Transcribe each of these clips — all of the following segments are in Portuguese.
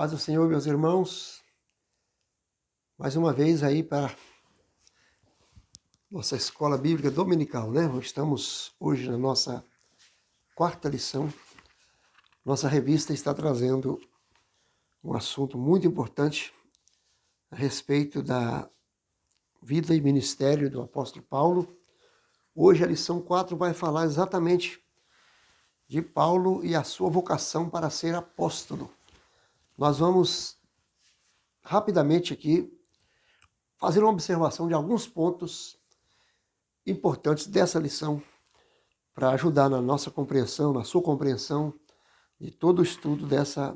Paz do Senhor, meus irmãos, mais uma vez aí para nossa escola bíblica dominical, né? Estamos hoje na nossa quarta lição. Nossa revista está trazendo um assunto muito importante a respeito da vida e ministério do apóstolo Paulo. Hoje a lição 4 vai falar exatamente de Paulo e a sua vocação para ser apóstolo. Nós vamos rapidamente aqui fazer uma observação de alguns pontos importantes dessa lição para ajudar na nossa compreensão, na sua compreensão de todo o estudo dessa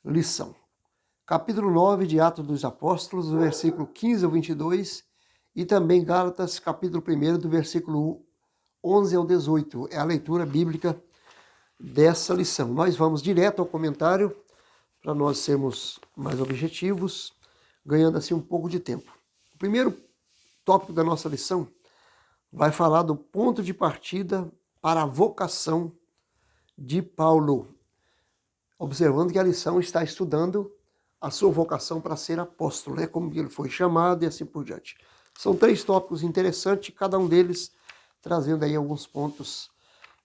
lição. Capítulo 9 de Atos dos Apóstolos, do versículo 15 ao 22, e também Gálatas, capítulo 1, do versículo 11 ao 18. É a leitura bíblica dessa lição. Nós vamos direto ao comentário, para nós sermos mais objetivos, ganhando assim um pouco de tempo. O primeiro tópico da nossa lição vai falar do ponto de partida para a vocação de Paulo, observando que a lição está estudando a sua vocação para ser apóstolo, né? Como ele foi chamado e assim por diante. São 3 tópicos interessantes, cada um deles trazendo aí alguns pontos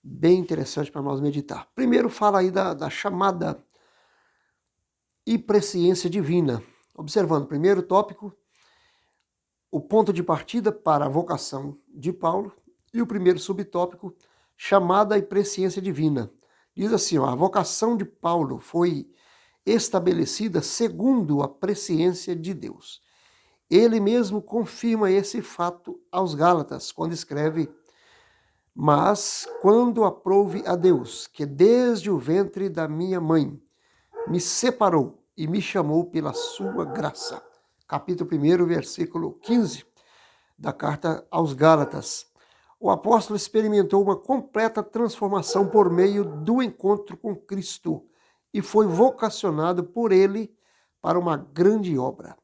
bem interessantes para nós meditar. Primeiro fala aí da chamada e presciência divina. Observando, primeiro tópico, o ponto de partida para a vocação de Paulo, e o primeiro subtópico, chamada e presciência divina. Diz assim, a vocação de Paulo foi estabelecida segundo a presciência de Deus. Ele mesmo confirma esse fato aos Gálatas, quando escreve: mas quando aprouve a Deus, que desde o ventre da minha mãe me separou e me chamou pela sua graça. Capítulo 1, versículo 15 da carta aos Gálatas. O apóstolo experimentou uma completa transformação por meio do encontro com Cristo e foi vocacionado por ele para uma grande obra.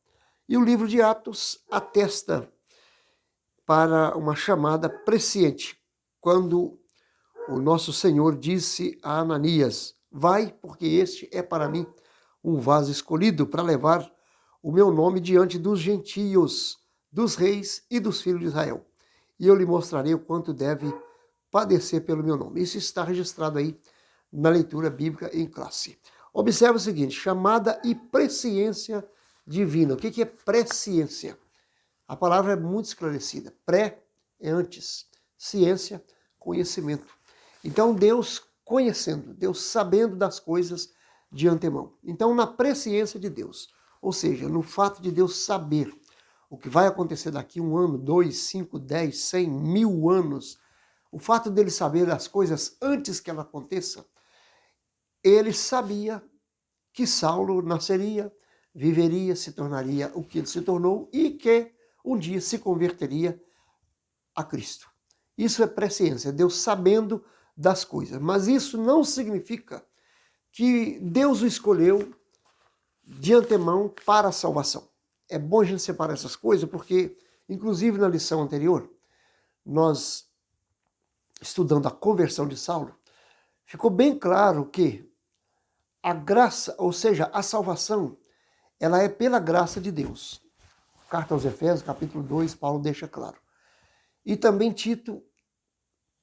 E o livro de Atos atesta para uma chamada presciente, quando o nosso Senhor disse a Ananias: vai, porque este é para mim um vaso escolhido para levar o meu nome diante dos gentios, dos reis e dos filhos de Israel. E eu lhe mostrarei o quanto deve padecer pelo meu nome. Isso está registrado aí na leitura bíblica em classe. Observe o seguinte: chamada e presciência divina. O que é presciência? A palavra é muito esclarecida. Pré é antes, ciência, conhecimento. Então Deus conhecendo, Deus sabendo das coisas de antemão. Então na presciência de Deus, ou seja, no fato de Deus saber o que vai acontecer daqui 1 ano, 2, 5, 10, 100, 1000 anos, o fato dele saber as coisas antes que ela aconteça, ele sabia que Saulo nasceria, viveria, se tornaria o que ele se tornou e que um dia se converteria a Cristo. Isso é presciência, Deus sabendo das coisas. Mas isso não significa que Deus o escolheu de antemão para a salvação. É bom a gente separar essas coisas, porque, inclusive na lição anterior, nós, estudando a conversão de Saulo, ficou bem claro que a graça, ou seja, a salvação, ela é pela graça de Deus. Carta aos Efésios, capítulo 2, Paulo deixa claro. E também Tito,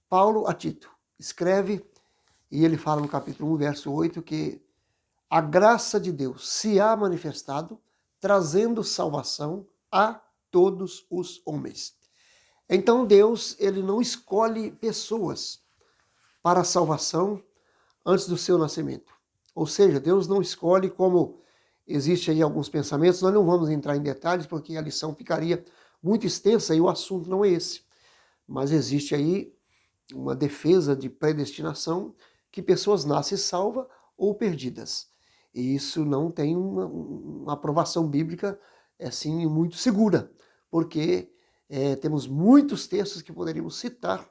Paulo a Tito, escreve, e ele fala no capítulo 1, verso 8, que a graça de Deus se há manifestado, trazendo salvação a todos os homens. Então Deus, ele não escolhe pessoas para a salvação antes do seu nascimento. Ou seja, Deus não escolhe, como existe aí alguns pensamentos, nós não vamos entrar em detalhes porque a lição ficaria muito extensa e o assunto não é esse. Mas existe aí uma defesa de predestinação, que pessoas nascem salvas ou perdidas. E isso não tem uma aprovação bíblica assim muito segura, porque temos muitos textos que poderíamos citar,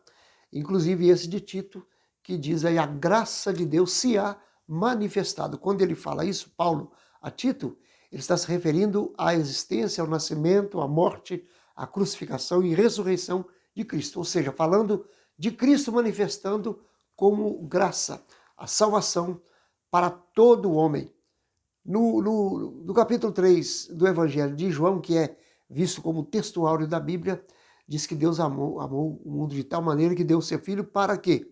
inclusive esse de Tito, que diz aí a graça de Deus se há manifestado. Quando ele fala isso, Paulo, a Tito, ele está se referindo à existência, ao nascimento, à morte, à crucificação e ressurreição de Cristo. Ou seja, falando de Cristo manifestando como graça, a salvação para todo homem, No capítulo 3 do Evangelho de João, que é visto como o texto áureo da Bíblia, diz que Deus amou o mundo de tal maneira que deu o seu Filho para quê?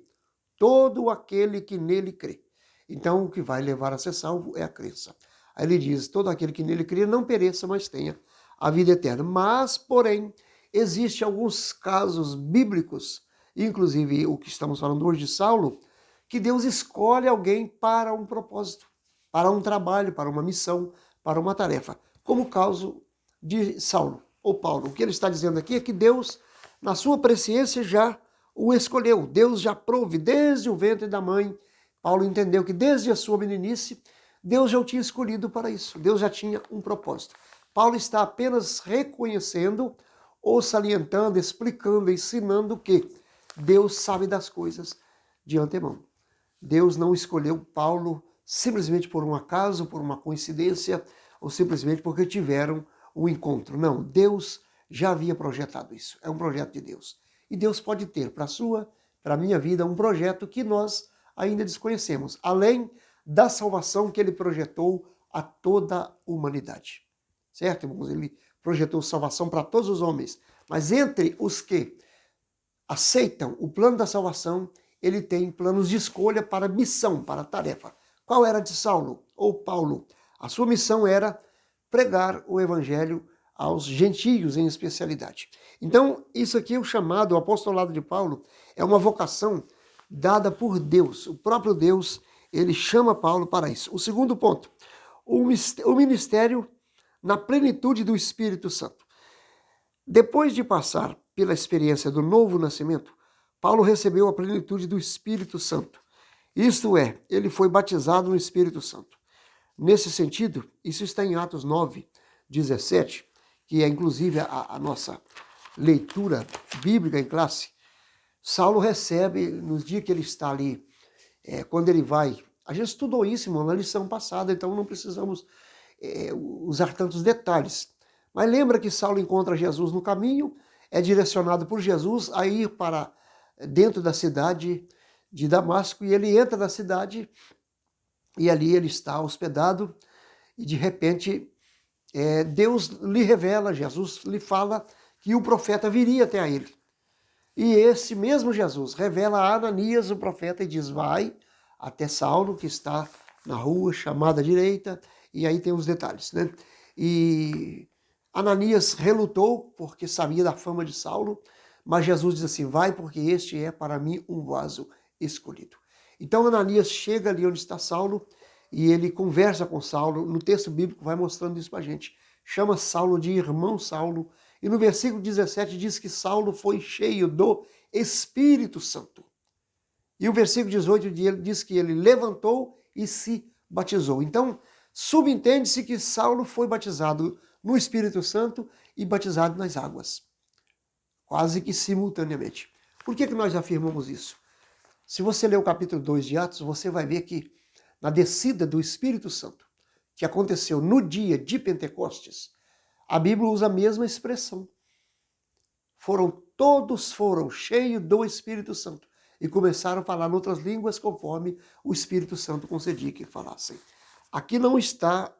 Todo aquele que nele crê. Então, o que vai levar a ser salvo é a crença. Aí ele diz, todo aquele que nele crê não pereça, mas tenha a vida eterna. Mas, porém, existem alguns casos bíblicos, inclusive o que estamos falando hoje de Saulo, que Deus escolhe alguém para um propósito, para um trabalho, para uma missão, para uma tarefa. Como o caso de Saulo ou Paulo. O que ele está dizendo aqui é que Deus, na sua presciência, já o escolheu. Deus já prouve desde o ventre da mãe. Paulo entendeu que desde a sua meninice, Deus já o tinha escolhido para isso. Deus já tinha um propósito. Paulo está apenas reconhecendo ou salientando, explicando, ensinando que Deus sabe das coisas de antemão. Deus não escolheu Paulo simplesmente por um acaso, por uma coincidência, ou simplesmente porque tiveram um encontro. Não, Deus já havia projetado isso. É um projeto de Deus. E Deus pode ter para a sua, para a minha vida, um projeto que nós ainda desconhecemos, além da salvação que ele projetou a toda a humanidade. Certo, irmãos? Ele projetou salvação para todos os homens, mas entre os que aceitam o plano da salvação, ele tem planos de escolha para missão, para tarefa. Qual era de Saulo ou Paulo? A sua missão era pregar o evangelho aos gentios em especialidade. Então, isso aqui é o chamado, o apostolado de Paulo, é uma vocação dada por Deus. O próprio Deus, ele chama Paulo para isso. O segundo ponto, o ministério na plenitude do Espírito Santo. Depois de passar pela experiência do novo nascimento, Paulo recebeu a plenitude do Espírito Santo. Isto é, ele foi batizado no Espírito Santo. Nesse sentido, isso está em Atos 9, 17, que é inclusive a nossa leitura bíblica em classe. Saulo recebe, nos dias que ele está ali, quando ele vai... A gente estudou isso, irmão, na lição passada, então não precisamos usar tantos detalhes. Mas lembra que Saulo encontra Jesus no caminho, é direcionado por Jesus a ir para dentro da cidade de Damasco, e ele entra na cidade e ali ele está hospedado, e de repente Deus lhe revela, Jesus lhe fala que o profeta viria até a ele. E esse mesmo Jesus revela a Ananias, o profeta, e diz, vai até Saulo, que está na rua chamada direita, e aí tem os detalhes, né? E Ananias relutou, porque sabia da fama de Saulo, mas Jesus diz assim, vai, porque este é para mim um vaso escolhido. Então Ananias chega ali onde está Saulo, e ele conversa com Saulo. No texto bíblico vai mostrando isso para a gente. Chama Saulo de irmão Saulo, e no versículo 17 diz que Saulo foi cheio do Espírito Santo. E o versículo 18 diz que ele levantou e se batizou. Então, subentende-se que Saulo foi batizado no Espírito Santo e batizado nas águas, quase que simultaneamente. Por que nós afirmamos isso? Se você ler o capítulo 2 de Atos, você vai ver que na descida do Espírito Santo, que aconteceu no dia de Pentecostes, a Bíblia usa a mesma expressão. Todos foram cheios do Espírito Santo e começaram a falar em outras línguas conforme o Espírito Santo concedia que falassem. Aqui não está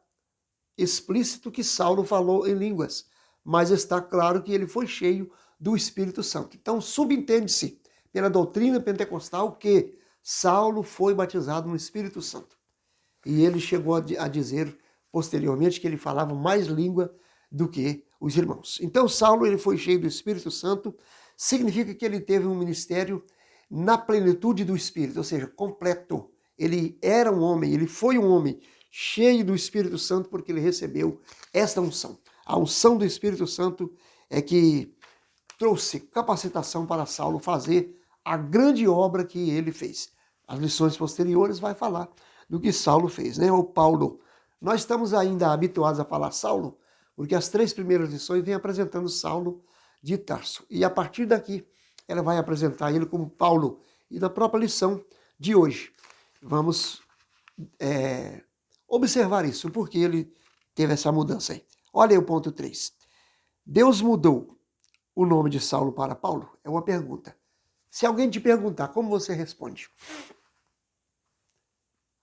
explícito que Saulo falou em línguas, mas está claro que ele foi cheio do Espírito Santo. Então, subentende-se pela doutrina pentecostal que Saulo foi batizado no Espírito Santo. E ele chegou a dizer posteriormente que ele falava mais língua do que os irmãos. Então, Saulo ele foi cheio do Espírito Santo, significa que ele teve um ministério na plenitude do Espírito, ou seja, completo. Ele era um homem, ele foi um homem cheio do Espírito Santo porque ele recebeu esta unção. A unção do Espírito Santo é que trouxe capacitação para Saulo fazer a grande obra que ele fez. As lições posteriores vai falar do que Saulo fez, né? Ou Paulo. Nós estamos ainda habituados a falar Saulo, porque as 3 primeiras lições vêm apresentando Saulo de Tarso. E a partir daqui, ela vai apresentar ele como Paulo. E na própria lição de hoje, vamos observar isso, porque ele teve essa mudança aí. Olha aí o ponto 3. Deus mudou o nome de Saulo para Paulo? É uma pergunta. Se alguém te perguntar, como você responde?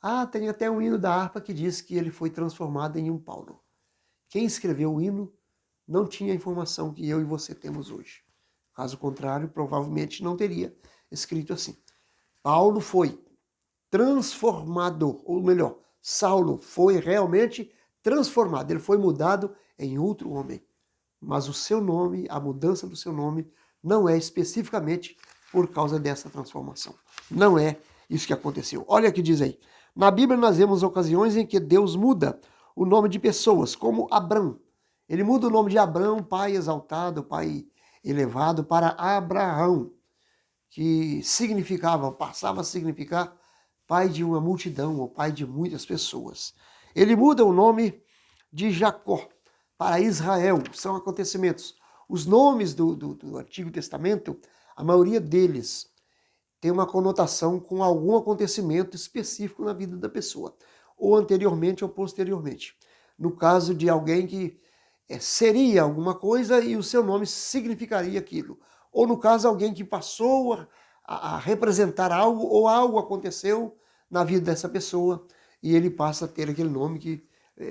Ah, tem até um hino da harpa que diz que ele foi transformado em um Paulo. Quem escreveu o hino não tinha a informação que eu e você temos hoje. Caso contrário, provavelmente não teria escrito assim. Paulo foi transformado, ou melhor, Saulo foi realmente transformado, ele foi mudado em outro homem. Mas o seu nome, a mudança do seu nome, não é especificamente por causa dessa transformação. Não é isso que aconteceu. Olha o que diz aí. Na Bíblia nós vemos ocasiões em que Deus muda o nome de pessoas, como Abrão. Ele muda o nome de Abrão, pai exaltado, pai elevado, para Abraão, que significava, passava a significar pai de uma multidão, ou pai de muitas pessoas. Ele muda o nome de Jacó para Israel. São acontecimentos. Os nomes do Antigo Testamento, a maioria deles tem uma conotação com algum acontecimento específico na vida da pessoa, ou anteriormente ou posteriormente. No caso de alguém que seria alguma coisa e o seu nome significaria aquilo. Ou no caso, alguém que passou a representar algo, ou algo aconteceu na vida dessa pessoa e ele passa a ter aquele nome que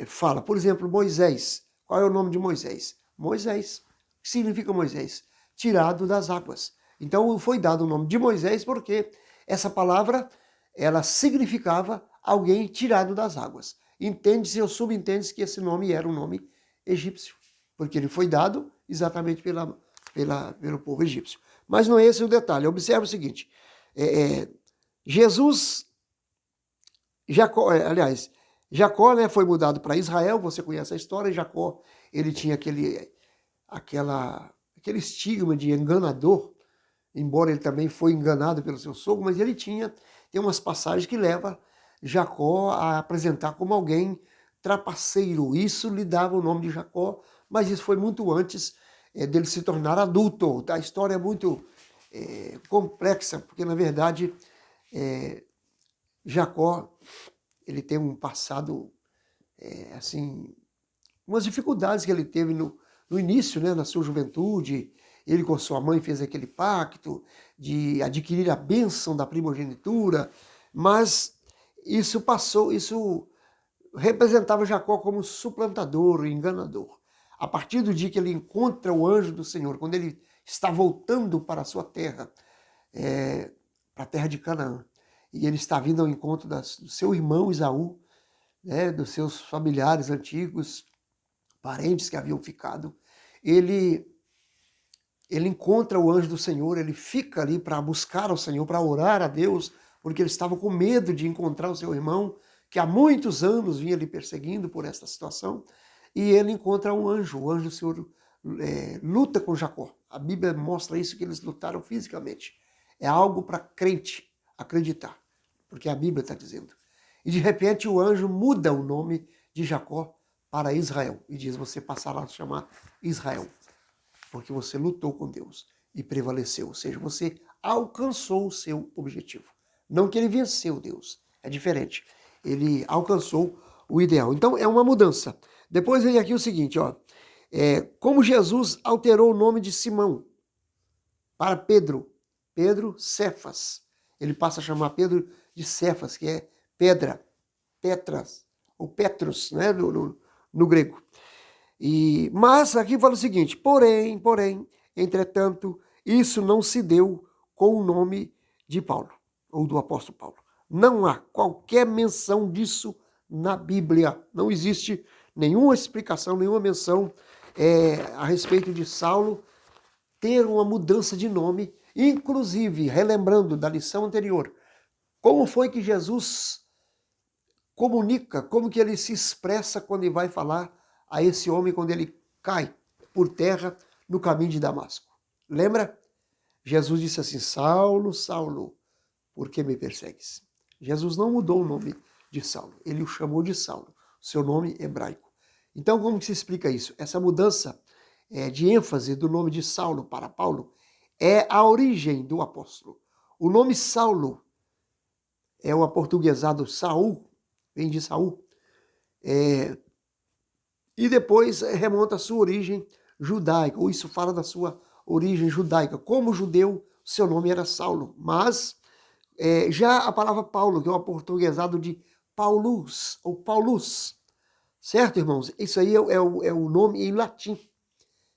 fala. Por exemplo, Moisés. Qual é o nome de Moisés? Moisés. O que significa Moisés? Tirado das águas. Então foi dado o nome de Moisés porque essa palavra ela significava alguém tirado das águas. Entende-se ou subentende-se que esse nome era um nome egípcio, porque ele foi dado exatamente pelo povo egípcio. Mas não é esse o detalhe. Observe o seguinte, Jesus, Jacó, Jacó, né, foi mudado para Israel, você conhece a história. Jacó, ele tinha aquele estigma de enganador, embora ele também foi enganado pelo seu sogro, mas ele tem umas passagens que levam Jacó a apresentar como alguém trapaceiro. Isso lhe dava o nome de Jacó, mas isso foi muito antes dele se tornar adulto. A história é muito complexa, porque na verdade Jacó ele tem um passado assim, umas dificuldades que ele teve no início, né, na sua juventude. Ele com sua mãe fez aquele pacto de adquirir a bênção da primogenitura, mas isso representava Jacó como suplantador, enganador. A partir do dia que ele encontra o anjo do Senhor, quando ele está voltando para a sua terra, para a terra de Canaã, e ele está vindo ao encontro do seu irmão Esaú, né, dos seus familiares antigos, parentes que haviam ficado, ele encontra o anjo do Senhor, ele fica ali para buscar ao Senhor, para orar a Deus, porque ele estava com medo de encontrar o seu irmão, que há muitos anos vinha lhe perseguindo por esta situação, e ele encontra um anjo. O anjo do Senhor luta com Jacó. A Bíblia mostra isso, que eles lutaram fisicamente. É algo para crente acreditar, porque a Bíblia está dizendo. E de repente o anjo muda o nome de Jacó para Israel, e diz: você passará a se chamar Israel, porque você lutou com Deus e prevaleceu. Ou seja, você alcançou o seu objetivo. Não que ele venceu Deus, é diferente. Ele alcançou o ideal. Então é uma mudança. Depois vem aqui o seguinte, ó. Como Jesus alterou o nome de Simão para Pedro. Pedro Cefas. Ele passa a chamar Pedro de Cefas, que é pedra, Petras, ou Petros, né, no grego. Mas aqui fala o seguinte, porém, entretanto, isso não se deu com o nome de Paulo, ou do apóstolo Paulo. Não há qualquer menção disso na Bíblia. Não existe nenhuma explicação, nenhuma menção a respeito de Saulo ter uma mudança de nome, inclusive, relembrando da lição anterior, como foi que Jesus comunica, como que ele se expressa quando ele vai falar a esse homem quando ele cai por terra no caminho de Damasco. Lembra? Jesus disse assim: Saulo, Saulo, por que me persegues? Jesus não mudou o nome de Saulo, ele o chamou de Saulo, seu nome hebraico. Então, como que se explica isso? Essa mudança de ênfase do nome de Saulo para Paulo é a origem do apóstolo. O nome Saulo é o aportuguesado Saul, vem de Saul, e depois remonta a sua origem judaica, ou isso fala da sua origem judaica. Como judeu, seu nome era Saulo, mas já a palavra Paulo, que é o aportuguesado de Paulus, ou Paulus. Certo, irmãos? Isso aí é o nome em latim,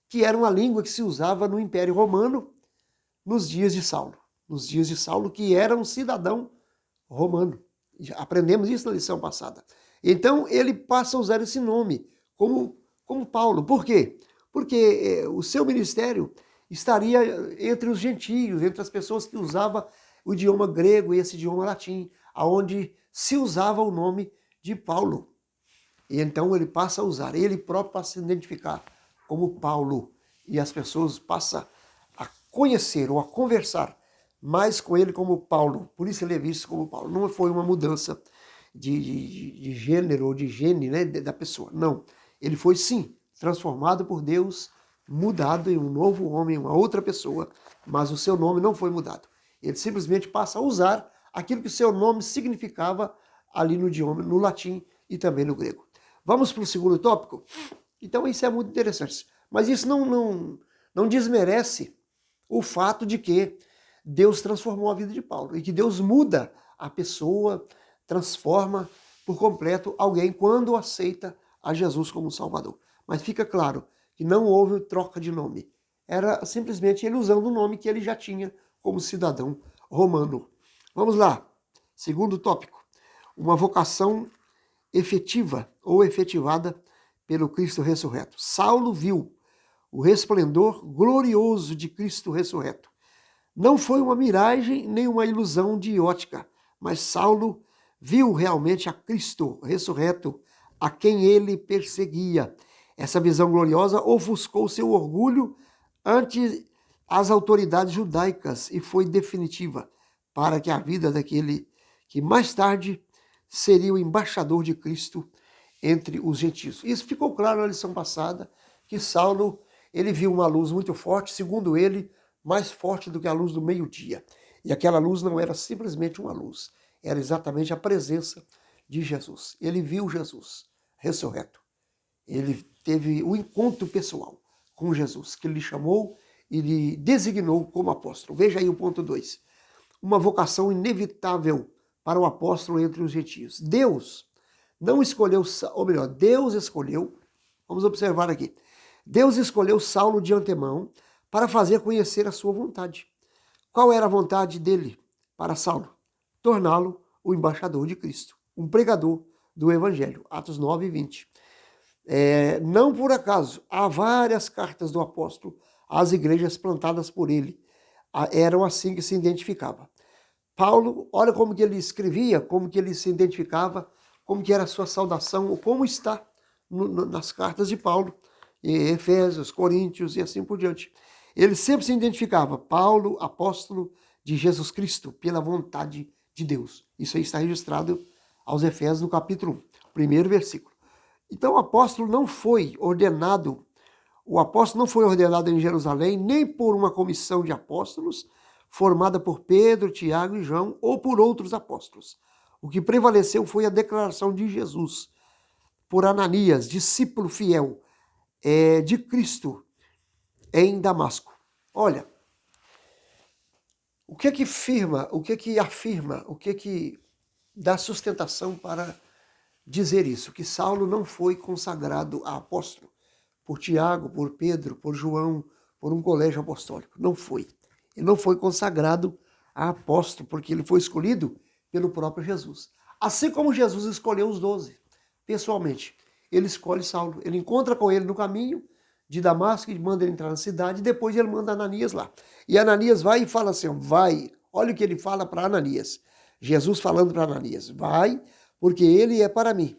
que era uma língua que se usava no Império Romano nos dias de Saulo. Nos dias de Saulo, que era um cidadão romano. Aprendemos isso na lição passada. Então, ele passa a usar esse nome como Paulo. Por quê? Porque o seu ministério estaria entre os gentios, entre as pessoas que usavam o idioma grego e esse idioma latim, aonde se usava o nome de Paulo. E então ele passa a usar, ele próprio passa a se identificar como Paulo. E as pessoas passam a conhecer ou a conversar mais com ele como Paulo. Por isso ele é visto como Paulo. Não foi uma mudança de gênero ou de gene, né, da pessoa. Não. Ele foi, sim, transformado por Deus, mudado em um novo homem, uma outra pessoa, mas o seu nome não foi mudado. Ele simplesmente passa a usar aquilo que o seu nome significava ali no idioma, no latim e também no grego. Vamos para o segundo tópico? Então isso é muito interessante. Mas isso não desmerece o fato de que Deus transformou a vida de Paulo e que Deus muda a pessoa, transforma por completo alguém quando aceita a Jesus como Salvador. Mas fica claro que não houve troca de nome. Era simplesmente ele usando o nome que ele já tinha como cidadão romano. Vamos lá. Segundo tópico. Uma vocação efetiva ou efetivada pelo Cristo ressurreto. Saulo viu o resplendor glorioso de Cristo ressurreto. Não foi uma miragem nem uma ilusão de ótica, mas Saulo viu realmente a Cristo ressurreto, a quem ele perseguia. Essa visão gloriosa ofuscou seu orgulho ante as autoridades judaicas e foi definitiva para que a vida daquele que mais tarde seria o embaixador de Cristo entre os gentios. Isso ficou claro na lição passada, que Saulo ele viu uma luz muito forte, segundo ele, mais forte do que a luz do meio-dia. E aquela luz não era simplesmente uma luz, era exatamente a presença de Jesus. Ele viu Jesus ressurreto. Ele teve o encontro pessoal com Jesus, que lhe chamou e lhe designou como apóstolo. Veja aí o ponto 2. Uma vocação inevitável para o apóstolo entre os gentios. Deus não escolheu, ou melhor, Deus escolheu, vamos observar aqui, Deus escolheu Saulo de antemão para fazer conhecer a sua vontade. Qual era a vontade dele para Saulo? Torná-lo o embaixador de Cristo, um pregador do Evangelho. Atos 9 e 20. Não por acaso, há várias cartas do apóstolo às igrejas plantadas por ele. Eram assim que se identificava. Paulo, olha como que ele escrevia, como que ele se identificava, como que era a sua saudação, como está nas cartas de Paulo, em Efésios, Coríntios e assim por diante. Ele sempre se identificava, Paulo, apóstolo de Jesus Cristo, pela vontade de Deus. Isso aí está registrado aos Efésios no capítulo 1, primeiro versículo. Então o apóstolo não foi ordenado em Jerusalém, nem por uma comissão de apóstolos, formada por Pedro, Tiago e João, ou por outros apóstolos. O que prevaleceu foi a declaração de Jesus, por Ananias, discípulo fiel de Cristo, em Damasco. Olha, o que afirma, o que dá sustentação para dizer isso? Que Saulo não foi consagrado a apóstolo por Tiago, por Pedro, por João, por um colégio apostólico. Não foi. Ele não foi consagrado a apóstolo, porque ele foi escolhido pelo próprio Jesus. Assim como Jesus escolheu os 12, pessoalmente. Ele escolhe Saulo. Ele encontra com ele no caminho de Damasco e manda ele entrar na cidade, e depois ele manda Ananias lá. E Ananias vai e fala assim, vai, olha o que ele fala para Ananias. Jesus falando para Ananias, vai, porque ele é para mim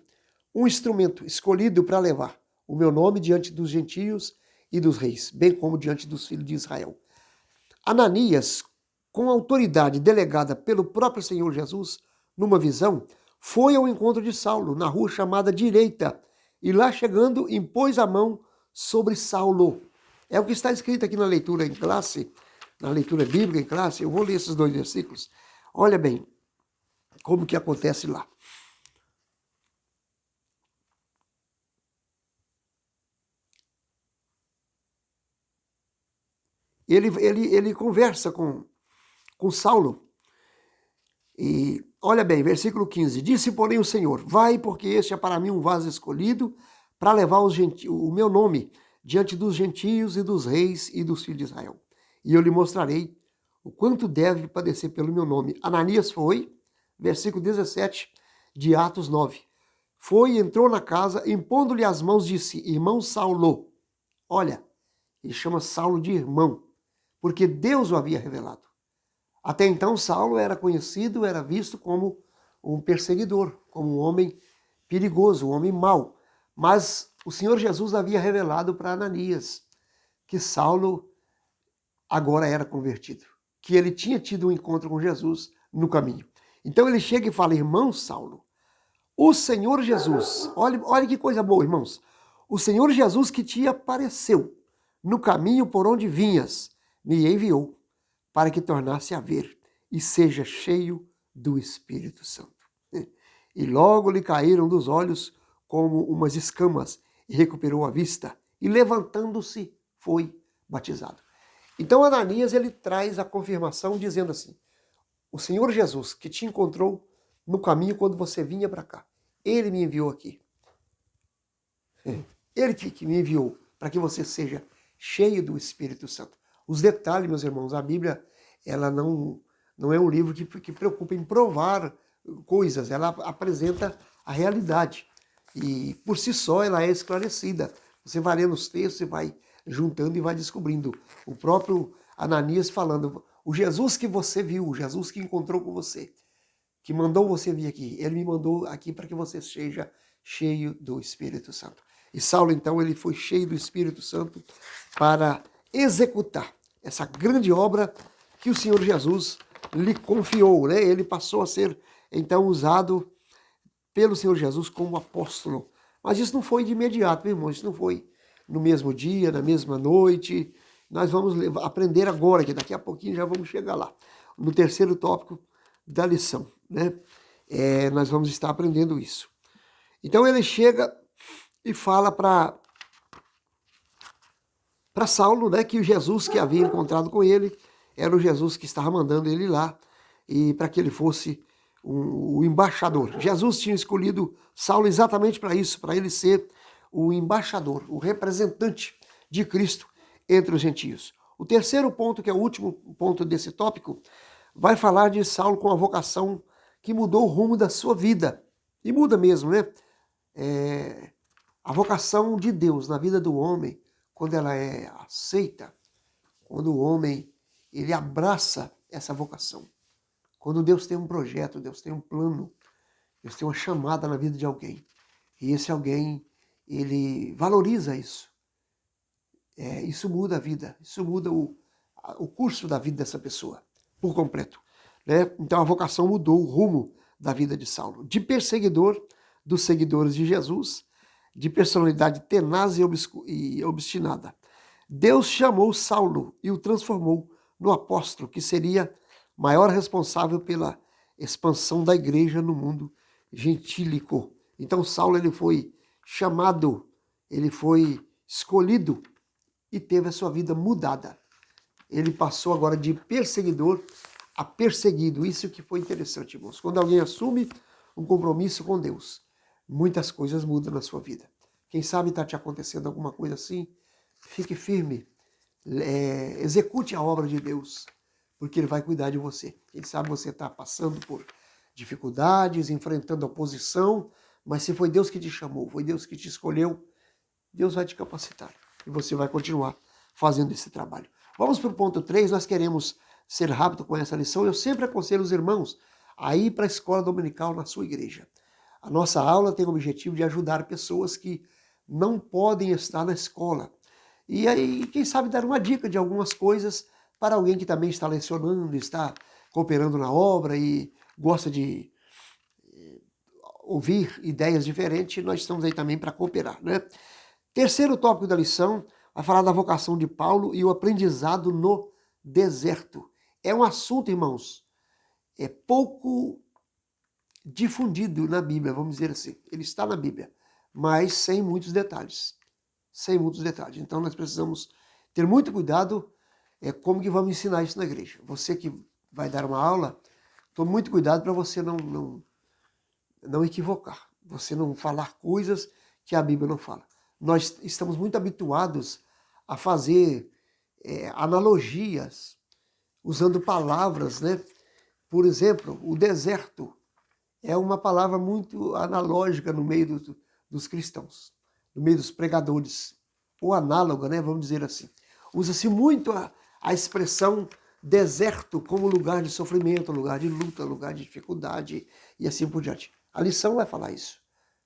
um instrumento escolhido para levar o meu nome diante dos gentios e dos reis, bem como diante dos filhos de Israel. Ananias, com autoridade delegada pelo próprio Senhor Jesus, numa visão, foi ao encontro de Saulo, na rua chamada Direita, e lá chegando, impôs a mão sobre Saulo. É o que está escrito aqui na leitura em classe, na leitura bíblica em classe. Eu vou ler esses 2 versículos. Olha bem como que acontece lá. Ele conversa com Saulo, e olha bem, versículo 15. Disse, porém, o Senhor, vai, porque este é para mim um vaso escolhido, para levar o meu nome diante dos gentios e dos reis e dos filhos de Israel. E eu lhe mostrarei o quanto deve padecer pelo meu nome. Ananias foi, versículo 17 de Atos 9. Foi, entrou na casa, impondo-lhe as mãos, disse, irmão Saulo. Olha, ele chama Saulo de irmão, porque Deus o havia revelado. Até então, Saulo era conhecido, era visto como um perseguidor, como um homem perigoso, um homem mau. Mas o Senhor Jesus havia revelado para Ananias que Saulo agora era convertido, que ele tinha tido um encontro com Jesus no caminho. Então ele chega e fala, irmão Saulo, o Senhor Jesus, olha que coisa boa, irmãos, o Senhor Jesus que te apareceu no caminho por onde vinhas, me enviou para que tornasse a ver e seja cheio do Espírito Santo. E logo lhe caíram dos olhos como umas escamas e recuperou a vista e levantando-se foi batizado. Então Ananias ele traz a confirmação dizendo assim, o Senhor Jesus que te encontrou no caminho quando você vinha para cá, ele me enviou aqui. Ele que me enviou para que você seja cheio do Espírito Santo. Os detalhes, meus irmãos, a Bíblia ela não é um livro que preocupa em provar coisas, ela apresenta a realidade. E por si só ela é esclarecida. Você vai lendo os textos, você vai juntando e vai descobrindo. O próprio Ananias falando, o Jesus que você viu, o Jesus que encontrou com você, que mandou você vir aqui, ele me mandou aqui para que você seja cheio do Espírito Santo. E Saulo, então, ele foi cheio do Espírito Santo para executar essa grande obra que o Senhor Jesus lhe confiou, né? Ele passou a ser, então, usado pelo Senhor Jesus como apóstolo. Mas isso não foi de imediato, meu irmão, isso não foi no mesmo dia, na mesma noite. Nós vamos aprender agora, que daqui a pouquinho já vamos chegar lá, no terceiro tópico da lição, né? Nós vamos estar aprendendo isso. Então ele chega e fala para Saulo, né, que o Jesus que havia encontrado com ele era o Jesus que estava mandando ele lá e para que ele fosse o embaixador. Jesus tinha escolhido Saulo exatamente para isso, para ele ser o embaixador, o representante de Cristo entre os gentios. O terceiro ponto, que é o último ponto desse tópico, vai falar de Saulo com a vocação que mudou o rumo da sua vida. E muda mesmo, né? A vocação de Deus na vida do homem, quando ela é aceita, quando o homem ele abraça essa vocação, quando Deus tem um projeto, Deus tem um plano, Deus tem uma chamada na vida de alguém, e esse alguém, ele valoriza isso. Isso muda a vida, isso muda o curso da vida dessa pessoa, por completo. Né? Então a vocação mudou o rumo da vida de Saulo, de perseguidor dos seguidores de Jesus, de personalidade tenaz e obstinada. Deus chamou Saulo e o transformou no apóstolo, que seria maior responsável pela expansão da igreja no mundo gentílico. Então Saulo ele foi chamado, ele foi escolhido e teve a sua vida mudada. Ele passou agora de perseguidor a perseguido. Isso que foi interessante, irmãos. Quando alguém assume um compromisso com Deus, muitas coisas mudam na sua vida. Quem sabe está te acontecendo alguma coisa assim? Fique firme, execute a obra de Deus, porque Ele vai cuidar de você. Quem sabe você está passando por dificuldades, enfrentando oposição, mas se foi Deus que te chamou, foi Deus que te escolheu, Deus vai te capacitar e você vai continuar fazendo esse trabalho. Vamos para o ponto 3, nós queremos ser rápido com essa lição. Eu sempre aconselho os irmãos a ir para a escola dominical na sua igreja. A nossa aula tem o objetivo de ajudar pessoas que não podem estar na escola. E aí, quem sabe, dar uma dica de algumas coisas para alguém que também está lecionando, está cooperando na obra e gosta de ouvir ideias diferentes, nós estamos aí também para cooperar, né? Terceiro tópico da lição vai falar da vocação de Paulo e o aprendizado no deserto. É um assunto, irmãos, pouco difundido na Bíblia, vamos dizer assim. Ele está na Bíblia, mas sem muitos detalhes. Sem muitos detalhes. Então nós precisamos ter muito cuidado como que vamos ensinar isso na igreja. Você que vai dar uma aula, Tome muito cuidado para você não equivocar, você não falar coisas que a Bíblia não fala. Nós estamos muito habituados a fazer analogias, usando palavras, né? Por exemplo, o deserto é uma palavra muito analógica no meio dos cristãos, no meio dos pregadores, ou análoga, né? Vamos dizer assim. Usa-se muito a expressão deserto como lugar de sofrimento, lugar de luta, lugar de dificuldade e assim por diante. A lição vai falar isso,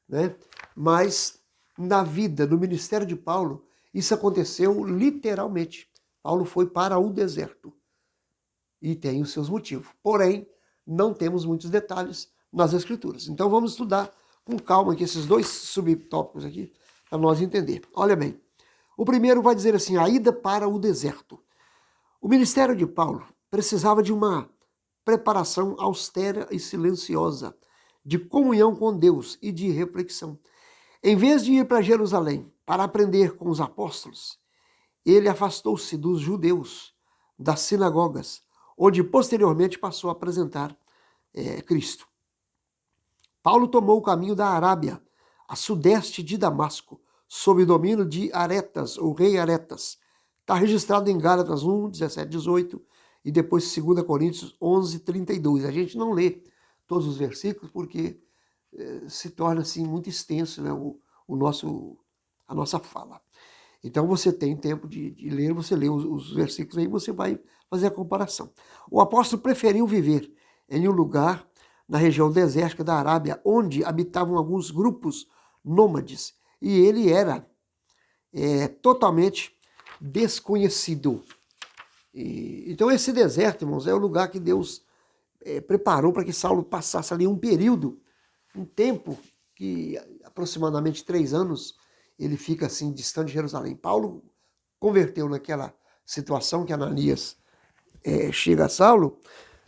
né? Mas na vida, no ministério de Paulo, isso aconteceu literalmente. Paulo foi para o deserto e tem os seus motivos. Porém, não temos muitos detalhes nas Escrituras. Então vamos estudar com calma aqui esses dois subtópicos aqui para nós entender. Olha bem, o primeiro vai dizer assim, a ida para o deserto. O ministério de Paulo precisava de uma preparação austera e silenciosa, de comunhão com Deus e de reflexão. Em vez de ir para Jerusalém para aprender com os apóstolos, ele afastou-se dos judeus, das sinagogas, onde posteriormente passou a apresentar Cristo. Paulo tomou o caminho da Arábia, a sudeste de Damasco, sob o domínio de Aretas, ou rei Aretas. Está registrado em Gálatas 1, 17, 18 e depois 2 Coríntios 11, 32. A gente não lê todos os versículos porque se torna assim muito extenso, né, a nossa fala. Então você tem tempo de ler, você lê os versículos aí, você vai fazer a comparação. O apóstolo preferiu viver em um lugar na região desértica da Arábia, onde habitavam alguns grupos nômades, e ele era totalmente desconhecido. Então esse deserto, irmãos, é o lugar que Deus preparou para que Saulo passasse ali um período, um tempo, que aproximadamente 3 anos, ele fica assim distante de Jerusalém. Paulo converteu naquela situação que Ananias chega a Saulo,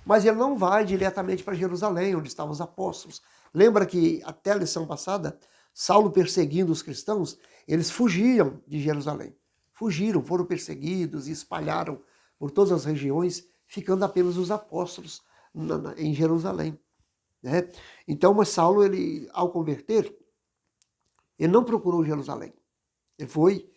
mas ele não vai diretamente para Jerusalém, onde estavam os apóstolos. Lembra que até a lição passada, Saulo perseguindo os cristãos, eles fugiram de Jerusalém. Fugiram, foram perseguidos e espalharam por todas as regiões, ficando apenas os apóstolos em Jerusalém. Né? Então, mas Saulo, ele, ao converter, ele não procurou Jerusalém. Ele foi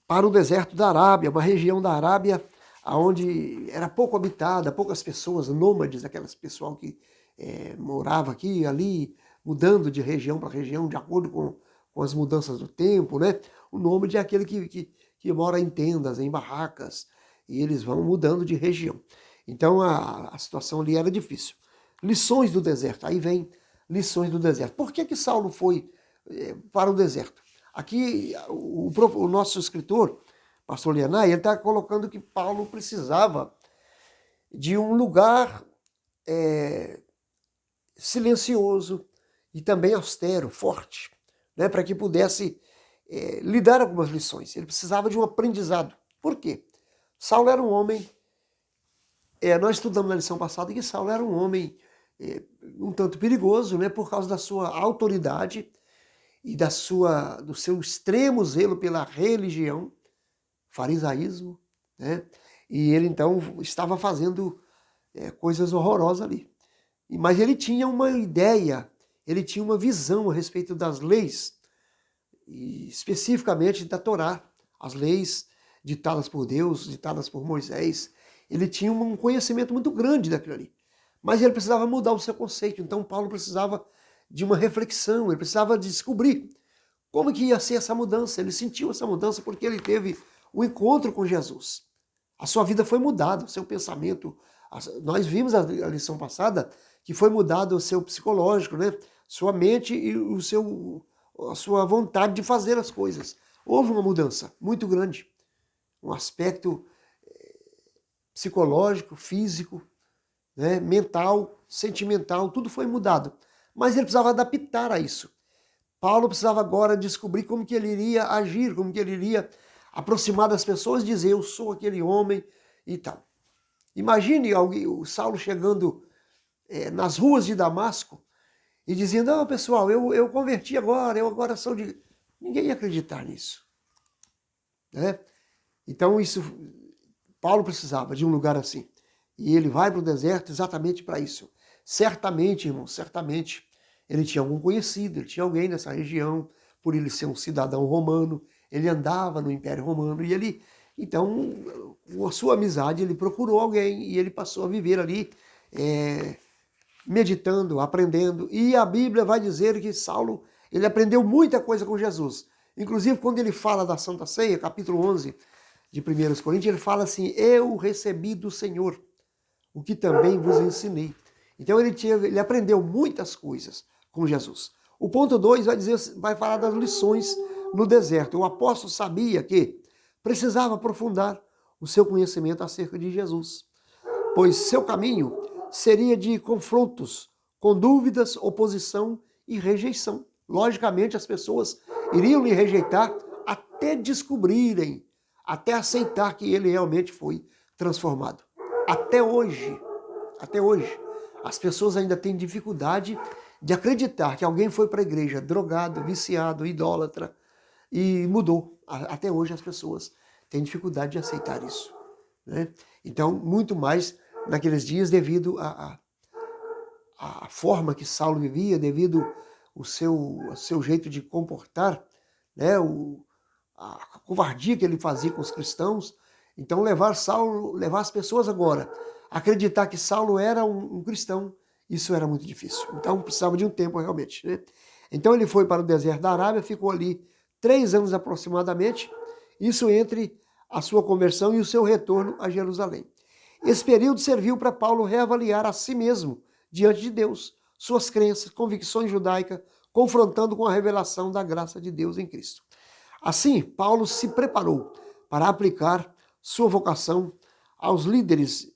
para o deserto da Arábia, uma região da Arábia onde era pouco habitada, poucas pessoas, nômades, aquelas pessoal que morava aqui e ali, mudando de região para região, de acordo com as mudanças do tempo, né? O nômade é aquele que mora em tendas, em barracas, e eles vão mudando de região. Então a situação ali era difícil. Lições do deserto, aí vem lições do deserto. Por que Saulo foi para o deserto? Aqui o nosso escritor, pastor Lianai, ele está colocando que Paulo precisava de um lugar silencioso e também austero, forte, né, para que pudesse lidar algumas lições. Ele precisava de um aprendizado. Por quê? Saulo era um homem, nós estudamos na lição passada que Saulo era um homem um tanto perigoso, né, por causa da sua autoridade e do seu extremo zelo pela religião, farisaísmo, né? E ele então estava fazendo coisas horrorosas ali. Mas ele tinha uma ideia, ele tinha uma visão a respeito das leis, e especificamente da Torá, as leis ditadas por Deus, ditadas por Moisés. Ele tinha um conhecimento muito grande daquilo ali. Mas ele precisava mudar o seu conceito. Então Paulo precisava de uma reflexão, ele precisava descobrir como que ia ser essa mudança. Ele sentiu essa mudança porque ele teve um encontro com Jesus. A sua vida foi mudada, o seu pensamento. Nós vimos a lição passada que foi mudado o seu psicológico, né? Sua mente e a sua vontade de fazer as coisas. Houve uma mudança muito grande. Um aspecto psicológico, físico, né? Mental, sentimental, tudo foi mudado. Mas ele precisava adaptar a isso. Paulo precisava agora descobrir como que ele iria agir, como que ele iria aproximar das pessoas e dizer, eu sou aquele homem e tal. Imagine o Saulo chegando nas ruas de Damasco e dizendo, não, pessoal, eu converti agora, eu agora sou de... Ninguém ia acreditar nisso. Né? Então Paulo precisava de um lugar assim. E ele vai para o deserto exatamente para isso. Certamente, irmão, certamente, ele tinha algum conhecido, ele tinha alguém nessa região, por ele ser um cidadão romano, ele andava no Império Romano, e ele, então, com a sua amizade, ele procurou alguém, e ele passou a viver ali, meditando, aprendendo, e a Bíblia vai dizer que Saulo, ele aprendeu muita coisa com Jesus. Inclusive, quando ele fala da Santa Ceia, capítulo 11 de 1 Coríntios, ele fala assim, eu recebi do Senhor o que também vos ensinei. Então ele aprendeu muitas coisas com Jesus. O ponto 2 vai falar das lições no deserto. O apóstolo sabia que precisava aprofundar o seu conhecimento acerca de Jesus, pois seu caminho seria de confrontos, com dúvidas, oposição e rejeição. Logicamente, as pessoas iriam lhe rejeitar até descobrirem, até aceitar que ele realmente foi transformado. Até hoje, as pessoas ainda têm dificuldade de acreditar que alguém foi para a igreja drogado, viciado, idólatra e mudou. Até hoje as pessoas têm dificuldade de aceitar isso, né? Então, muito mais naqueles dias devido à forma que Saulo vivia, devido ao seu jeito de comportar, né? A covardia que ele fazia com os cristãos. Então levar as pessoas agora a acreditar que Saulo era um cristão, isso era muito difícil. Então precisava de um tempo realmente, né? Então ele foi para o deserto da Arábia, ficou ali 3 anos aproximadamente, isso entre a sua conversão e o seu retorno a Jerusalém. Esse período serviu para Paulo reavaliar a si mesmo diante de Deus, suas crenças, convicções judaicas, confrontando com a revelação da graça de Deus em Cristo. Assim, Paulo se preparou para aplicar sua vocação aos líderes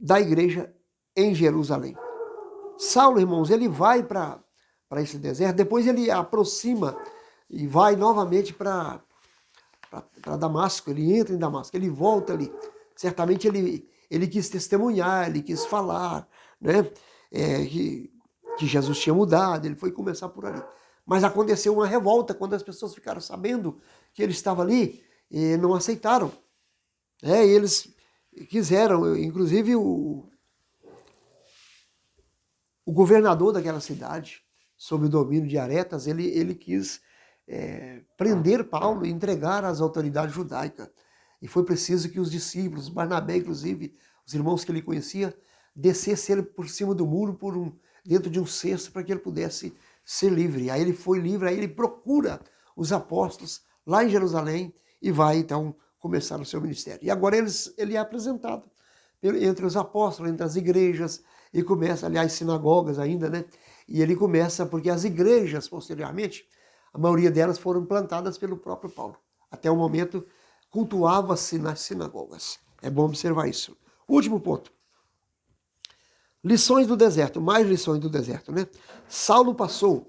da igreja em Jerusalém. Saulo, irmãos, ele vai para esse deserto, depois ele aproxima e vai novamente para Damasco, ele entra em Damasco, ele volta ali. Certamente ele quis testemunhar, ele quis falar, né? Que Jesus tinha mudado, ele foi começar por ali. Mas aconteceu uma revolta quando as pessoas ficaram sabendo que ele estava ali e não aceitaram. Eles quiseram, inclusive o governador daquela cidade, sob o domínio de Aretas, ele quis prender Paulo e entregar às autoridades judaicas. E foi preciso que os discípulos, Barnabé inclusive, os irmãos que ele conhecia, descessem ele por cima do muro, dentro de um cesto, para que ele pudesse ser livre. Aí ele foi livre, aí ele procura os apóstolos lá em Jerusalém e vai então começar o seu ministério. E agora ele é apresentado entre os apóstolos, entre as igrejas, e começa, aliás, sinagogas ainda, né? E ele começa, porque as igrejas, posteriormente, a maioria delas foram plantadas pelo próprio Paulo. Até o momento, cultuava-se nas sinagogas. É bom observar isso. Último ponto. Lições do deserto, mais lições do deserto, né? Saulo passou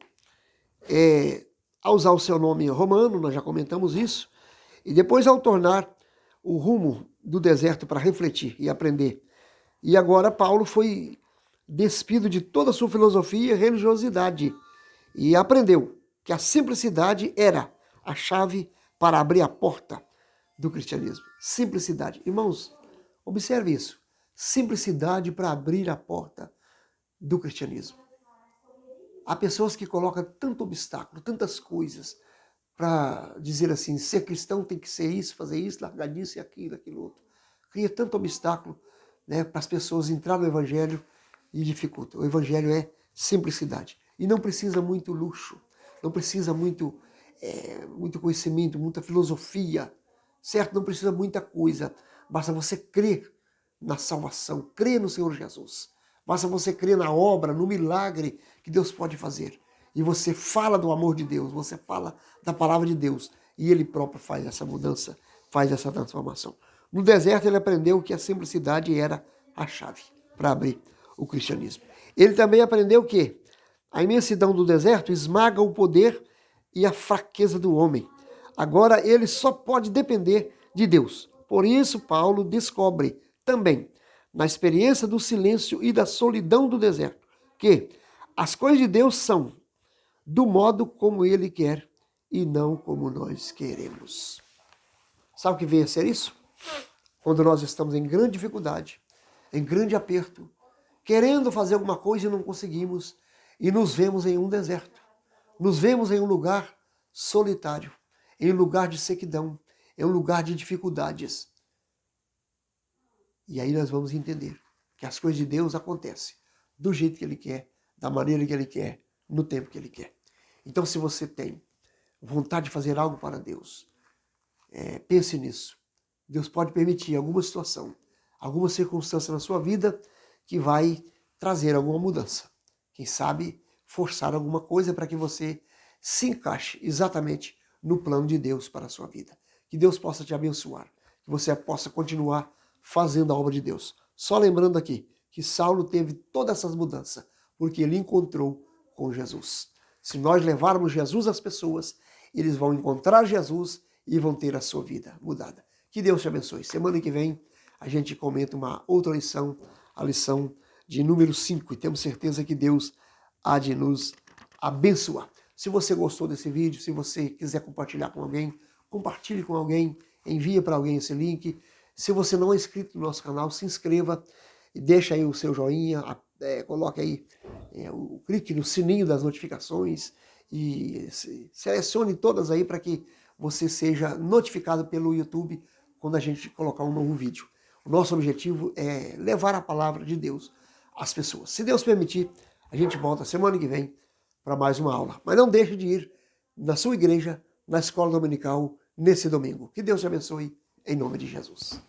a usar o seu nome romano, nós já comentamos isso, e depois ao tornar o rumo do deserto para refletir e aprender. E agora Paulo foi despido de toda a sua filosofia e religiosidade e aprendeu que a simplicidade era a chave para abrir a porta do cristianismo. Simplicidade. Irmãos, observe isso. Simplicidade para abrir a porta do cristianismo. Há pessoas que colocam tanto obstáculo, tantas coisas, para dizer assim, ser cristão tem que ser isso, fazer isso, largar disso e aquilo outro. Cria tanto obstáculo, né, para as pessoas entrarem no evangelho e dificulta. O evangelho é simplicidade. E não precisa muito luxo, não precisa muito conhecimento, muita filosofia, certo? Não precisa muita coisa. Basta você crer na salvação, crer no Senhor Jesus. Basta você crer na obra, no milagre que Deus pode fazer. E você fala do amor de Deus, você fala da palavra de Deus. E Ele próprio faz essa mudança, faz essa transformação. No deserto ele aprendeu que a simplicidade era a chave para abrir o cristianismo. Ele também aprendeu que a imensidão do deserto esmaga o poder e a fraqueza do homem. Agora ele só pode depender de Deus. Por isso Paulo descobre também, na experiência do silêncio e da solidão do deserto, que as coisas de Deus são do modo como Ele quer e não como nós queremos. Sabe o que vem a ser isso? quando nós estamos em grande dificuldade, em grande aperto, querendo fazer alguma coisa e não conseguimos, e nos vemos em um deserto, nos vemos em um lugar solitário, em um lugar de sequidão, em um lugar de dificuldades. E aí nós vamos entender que as coisas de Deus acontecem do jeito que Ele quer, da maneira que Ele quer, no tempo que Ele quer. Então, se você tem vontade de fazer algo para Deus, pense nisso. Deus pode permitir alguma situação, alguma circunstância na sua vida que vai trazer alguma mudança. Quem sabe forçar alguma coisa para que você se encaixe exatamente no plano de Deus para a sua vida. Que Deus possa te abençoar, que você possa continuar fazendo a obra de Deus. Só lembrando aqui que Saulo teve todas essas mudanças porque ele encontrou com Jesus. Se nós levarmos Jesus às pessoas, eles vão encontrar Jesus e vão ter a sua vida mudada. Que Deus te abençoe. Semana que vem a gente comenta uma outra lição, a lição de número 5, e temos certeza que Deus há de nos abençoar. Se você gostou desse vídeo, se você quiser compartilhar com alguém, compartilhe com alguém, envie para alguém esse link. Se você não é inscrito no nosso canal, se inscreva e deixa aí o seu joinha, coloque aí o clique no sininho das notificações e selecione todas aí para que você seja notificado pelo YouTube quando a gente colocar um novo vídeo. O nosso objetivo é levar a palavra de Deus às pessoas. Se Deus permitir, a gente volta semana que vem para mais uma aula. Mas não deixe de ir na sua igreja, na escola dominical, nesse domingo. Que Deus te abençoe, em nome de Jesus.